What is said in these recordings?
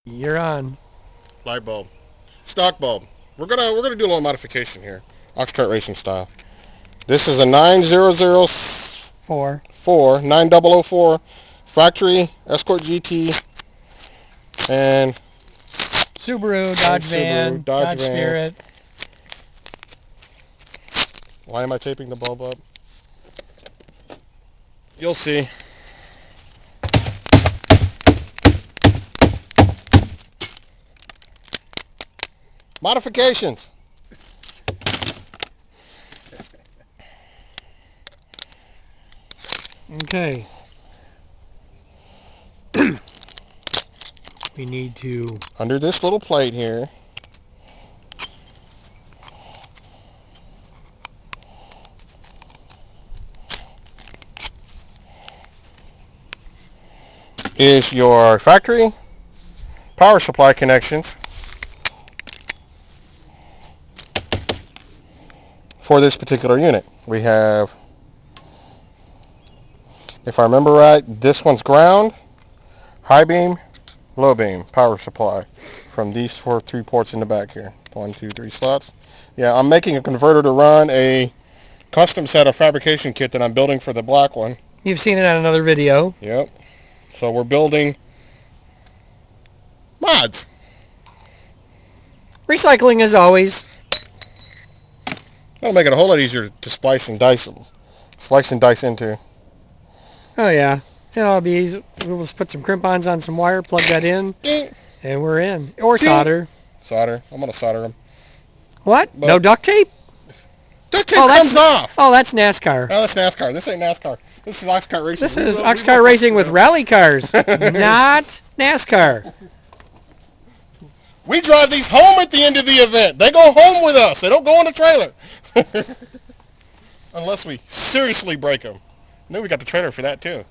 You're on. Light bulb. Stock bulb. We're gonna do a little modification here. Oxcart racing style. This is a 4. 9004 factory Escort GT and Subaru, Dodge Subaru van, Dodge Dodge van. Spirit. Why am I taping the bulb up? You'll see. Modifications. Okay. We need to... Under this little plate here is your factory power supply connections for this particular unit. We have, if I remember right, this one's ground, high beam, low beam power supply from these three ports in the back here. 1, 2, 3 slots. Yeah, I'm making a converter to run a custom set of fabrication kit that I'm building for the black one. You've seen it on another video. Yep. So we're building mods. Recycling as always. That'll make it a whole lot easier to slice and dice into. Oh yeah. It'll be easy. We'll just put some crimp-ons on some wire, plug that in, and we're in. Or solder. Solder. I'm gonna solder them. What? But no duct tape? duct tape comes off. Oh, that's NASCAR. Oh, that's NASCAR. This ain't NASCAR. This is Oxcart racing. This is Oxcart racing with rally cars, not NASCAR. We drive these home at the end of the event. They go home with us. They don't go in the trailer. Unless we seriously break them. And then we got the trailer for that too.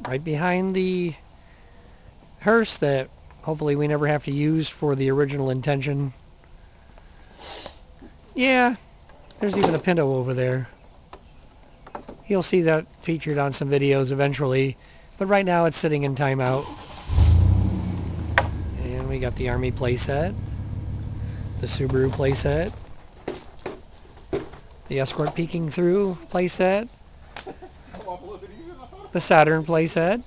Right behind the hearse that hopefully we never have to use for the original intention. Yeah, there's even a Pinto over there. You'll see that featured on some videos eventually, but right now it's sitting in timeout. And we got the Army playset, the Subaru playset, the Escort peeking through playset, the Saturn playset,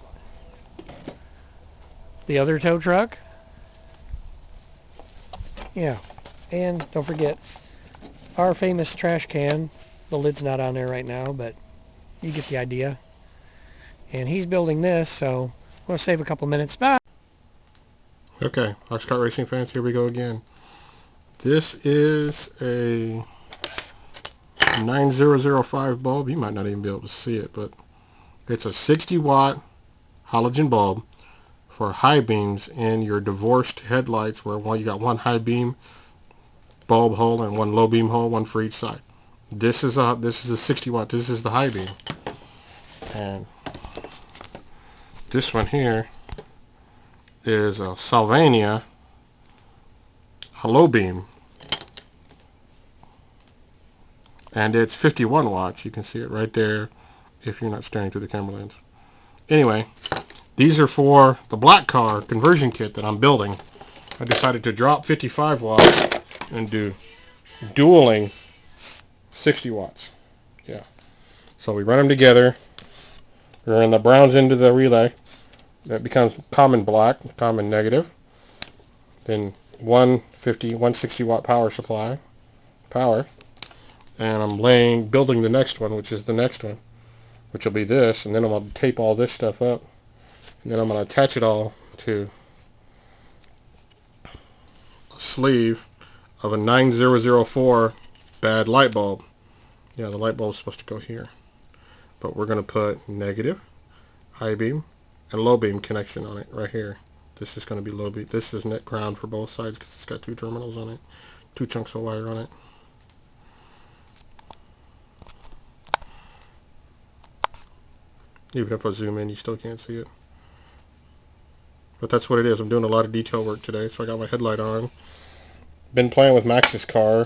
the other tow truck. Yeah, and don't forget our famous trash can. The lid's not on there right now, but you get the idea. And he's building this, so we'll save a couple minutes. Bye. Okay, Oxcart racing fans, here we go again. This is a 9005 bulb. You might not even be able to see it, but it's a 60 watt halogen bulb for high beams in your divorced headlights, where you got one high beam bulb hole and one low beam hole, one for each side. This is a 60 watt. This is the high beam, and this one here is a Sylvania, a low beam, and it's 51 watts. You can see it right there if you're not staring through the camera lens. Anyway, these are for the black car conversion kit that I'm building. I decided to drop 55 watts and do dueling 60 watts. Yeah. So we run them together. We run the browns into the relay. That becomes common black, common negative. Then 160 watt power supply. Power. And I'm building the next one, which is the next one, which will be this. And then I'm going to tape all this stuff up. And then I'm going to attach it all to a sleeve of a 9004 bad light bulb. Yeah, the light bulb is supposed to go here. But we're going to put negative, high beam, and low beam connection on it right here. This is going to be low beam. This is net ground for both sides because it's got two terminals on it, two chunks of wire on it. Even if I zoom in, you still can't see it. But that's what it is. I'm doing a lot of detail work today, so I got my headlight on. Been playing with Max's car,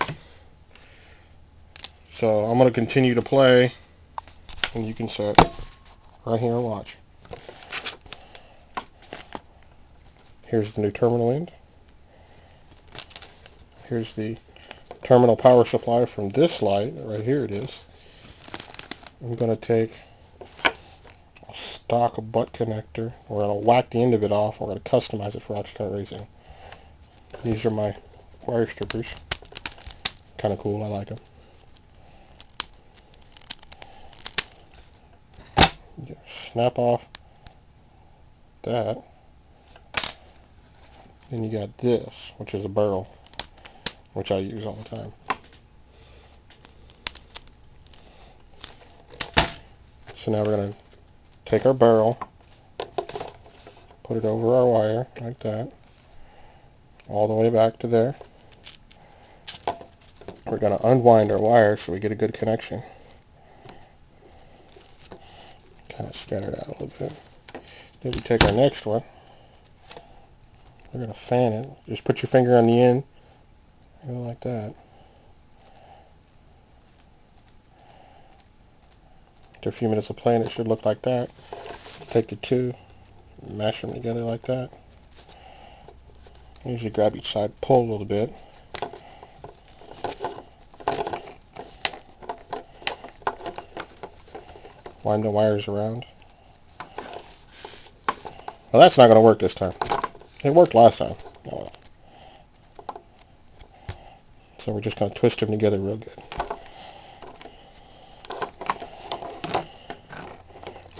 so I'm going to continue to play, and you can sit right here and watch. Here's the new terminal end. Here's the terminal power supply from this light. Right here it is. I'm going to take a stock butt connector. We're going to whack the end of it off. We're going to customize it for Oxcart Racing. These are my wire strippers. Kind of cool. I like them. Snap off that. Then you got this, which is a barrel, which I use all the time. So now we're going to take our barrel, put it over our wire like that, all the way back to there. We're going to unwind our wire so we get a good connection. Kind of scatter it out a little bit. Then we take our next one. We're going to fan it. Just put your finger on the end. Go like that. After a few minutes of playing, it should look like that. Take the two, mash them together like that. Usually grab each side, pull a little bit. Wind the wires around. Well, that's not going to work this time. It worked last time. Oh well. So we're just going to twist them together real good.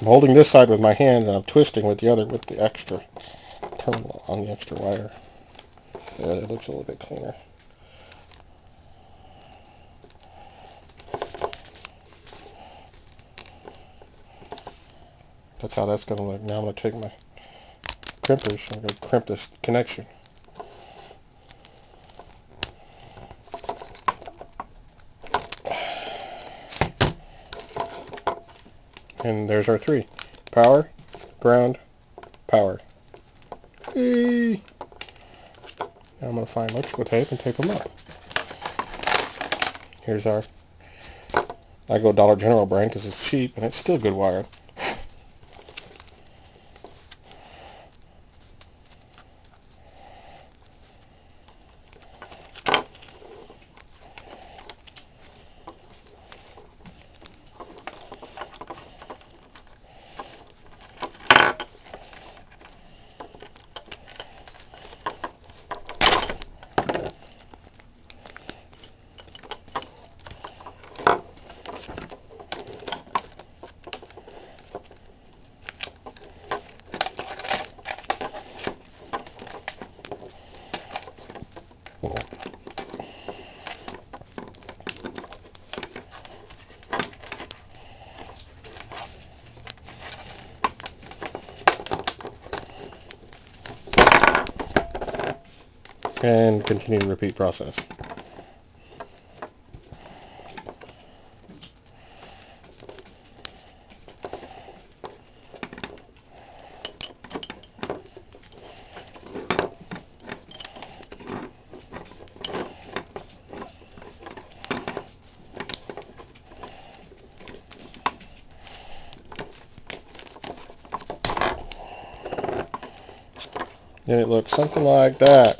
I'm holding this side with my hand and I'm twisting with the other with the extra terminal on the extra wire. There, it looks a little bit cleaner. That's how that's going to look. Now I'm going to take my crimpers and I'm going to crimp this connection. And there's our three. Power, ground, power. Hey. Now I'm going to find electrical tape and tape them up. Here's our, I go Dollar General brand because it's cheap and it's still good wire. And continue to repeat process. And it looks something like that.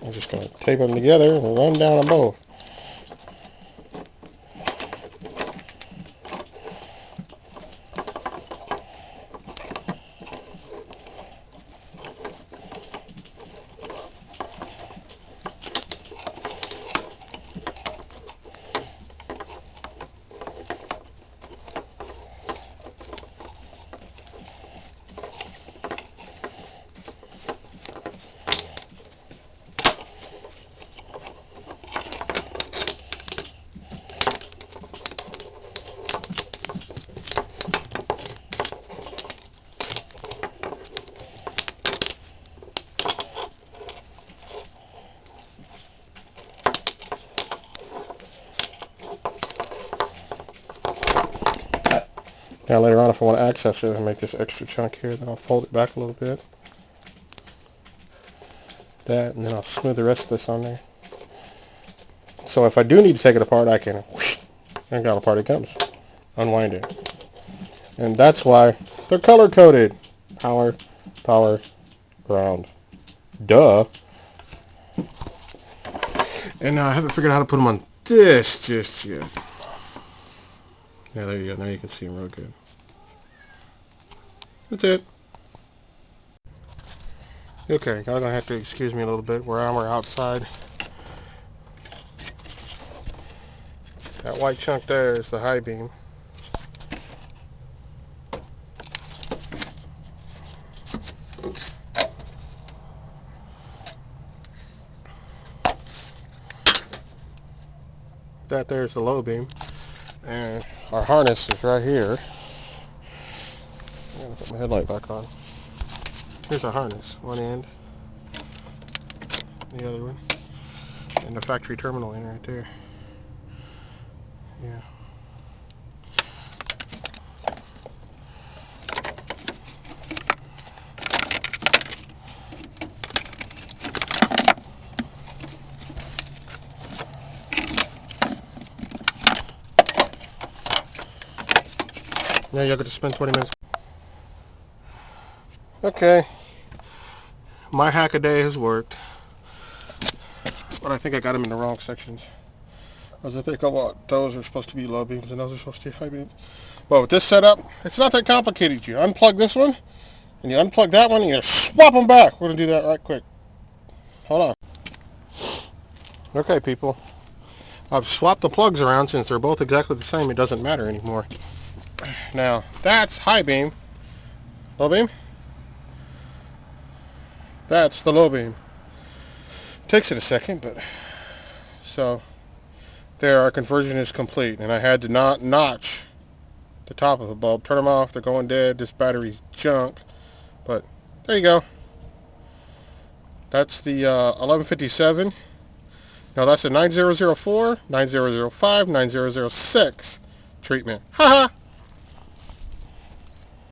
I'm just going to tape them together and run down them both. Now later on, if I want to access it and make this extra chunk here, then I'll fold it back a little bit. That, and then I'll smooth the rest of this on there. So if I do need to take it apart, I can whoosh, and out apart it comes. Unwind it. And that's why they're color coded. Power, power, ground. Duh. And I haven't figured out how to put them on this just yet. Yeah, there you go. Now you can see them real good. That's it. Okay, I'm gonna have to excuse me a little bit. We're outside. That white chunk there is the high beam. That there's the low beam. And our harness is right here. I'm gonna put my headlight back on. Here's our harness. One end. The other one. And the factory terminal in right there. Yeah. Now you're going to spend 20 minutes. Okay. My hack a day has worked. But I think I got them in the wrong sections. Because I think those are supposed to be low beams and those are supposed to be high beams. But with this setup, it's not that complicated. You unplug this one, and you unplug that one, and you swap them back. We're going to do that right quick. Hold on. Okay, people. I've swapped the plugs around since they're both exactly the same. It doesn't matter anymore. Now, that's high beam. Low beam? That's the low beam. Takes it a second, but... So, there, our conversion is complete. And I had to not notch the top of the bulb. Turn them off. They're going dead. This battery's junk. But, there you go. That's the 1157. Now, that's a 9004, 9005, 9006 treatment. Haha!